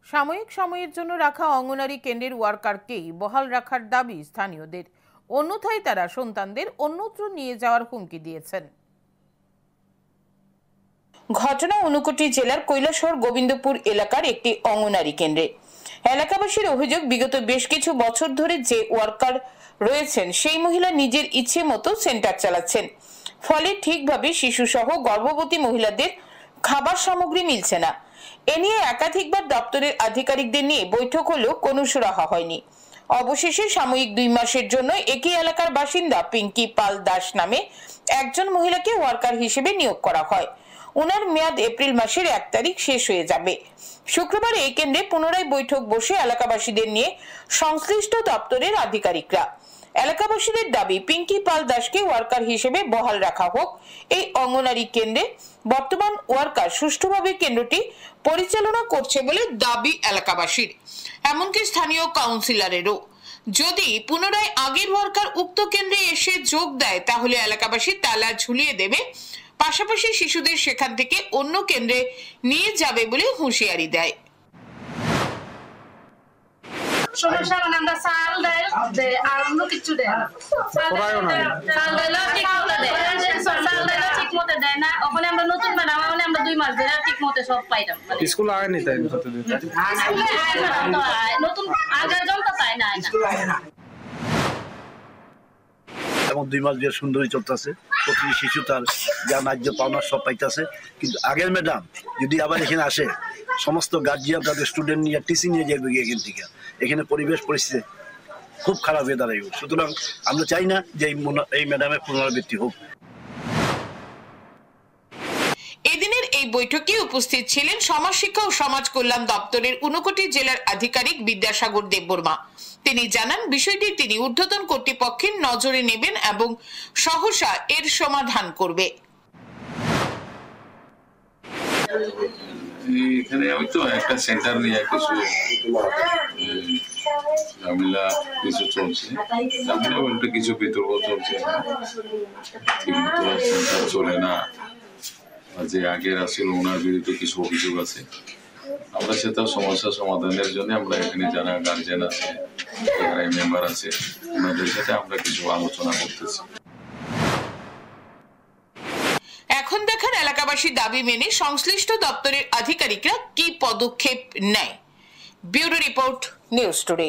সাময়িক সময়ের জন্য রাখা অঙ্গনারী কেন্দ্রের ওয়ার্কারকেই বহাল রাখার দাবি স্থানীয়দের। অন্যথায় তারা সন্তানদের অন্যত্র নিয়ে যাওয়ার হুমকি দিয়েছেন। ঘটনা ঊনকোটি জেলার কৈলাসহর গোবিন্দপুর এলাকার একটি অঙ্গনারী কেন্দ্রে। এলাকাবাসীর অভিযোগ, বিগত বেশ কিছু বছর ধরে যে ওয়ার্কার রয়েছেন সেই মহিলা নিজের ইচ্ছে মতো সেন্টার চালাচ্ছেন। ফলে ঠিকভাবে শিশু সহ গর্ভবতী মহিলাদের খাবার সামগ্রী মিলছে না। এ নিয়ে একাধিকবার দপ্তরের আধিকারিকদের নিয়ে বৈঠক হলেও কোনো সুরাহা হয়নি। অবশেষে সাময়িক 2 মাসের জন্য একই এলাকার বাসিন্দা পিঙ্কি পাল দাস নামে একজন মহিলাকে ওয়ার্কার হিসেবে নিয়োগ করা হয়। ওনার মেয়াদ এপ্রিল মাসের 1 তারিখ শেষ হয়ে যাবে। শুক্রবার এই কেন্দ্রে পুনরায় বৈঠক বসে এলাকাবাসীদের নিয়ে সংশ্লিষ্ট দপ্তরের আধিকারিকরা। এলাকাবাসীদের দাবি, পিঙ্কি পাল দাসকে ওয়ার্কার হিসেবে বহাল রাখা হোক। এই অঙ্গনারী কেন্দ্রে বর্তমান ওয়ার্কার সুষ্ঠুভাবে কেন্দ্রটি পরিচালনা করছে বলে দাবি এলাকাবাসীর, এমনকি স্থানীয় কাউন্সিলরেরও। যদি পুনরায় আগের ওয়ার্কার উক্ত কেন্দ্রে এসে যোগ দেয় তাহলে এলাকাবাসী তালা ঝুলিয়ে দেবে, পাশাপাশি শিশুদের সেখান থেকে অন্য কেন্দ্রে নিয়ে যাবে বলে হুঁশিয়ারি দেয়। সমস্যা মানে আমরা চাল দেয় আর অন্য কিছু দেয় না। ঠিক মতো দেয় না। ওখানে আমরা নতুন ম্যাডাম, আমরা 2 মাস ধরে ঠিক মতো সব পাইতাম। স্কুল আয়নি তাই নতুন আগের জন তো তাই না। এবং 2 মাস ধরে সুন্দরই চলতেছে। প্রতিটি শিশু তার যা ন্যায্য পাওনা সব পাইতেছে। কিন্তু আগের ম্যাডাম যদি আবার এখানে আসে, সমস্ত গার্জিয়ান তাদের স্টুডেন্ট নিয়ে টিসি নিয়ে যাবে এখান থেকে। এখানে পরিবেশ পরিস্থিতি খুব খারাপ হয়ে দাঁড়ায়। সুতরাং আমরা চাই না যে এই ম্যাডামের পুনরাবৃত্তি হোক। এদিনের এই বৈঠকে উপস্থিত ছিলেন সমাজ শিক্ষা ও সমাজ কল্যাণ দপ্তরের ঊনকোটি জেলার আধিকারিক বিদ্যাসাগর দেববর্মা। তিনি জানান, বিষয়টি তিনি ঊর্ধ্বতন কর্তৃপক্ষের নজরে নেবেন এবং সহসা এর সমাধান করবে। এখানে আমি তো একটা সেন্টার নিয়ে কিছু ঝামেলা কিছু চলছে, ঝামেলা বলতে কিছু বিতর্ক চলছে, ঠিক মতো সেন্টার চলে না। যে আগের আসলে ওনার বিরুদ্ধে কিছু অভিযোগ আছে। আমরা সেটা সমস্যা সমাধানের জন্য আমরা এখানে যারা গার্জেন আছে, যারা মেম্বার আছে, ওনাদের সাথে আমরা কিছু আলোচনা করতেছি। এখন দেখার এলাকাবাসীর দাবি মেনে সংশ্লিষ্ট দপ্তরের আধিকারিকরা কি পদক্ষেপ নেয়। Bureau report, news today.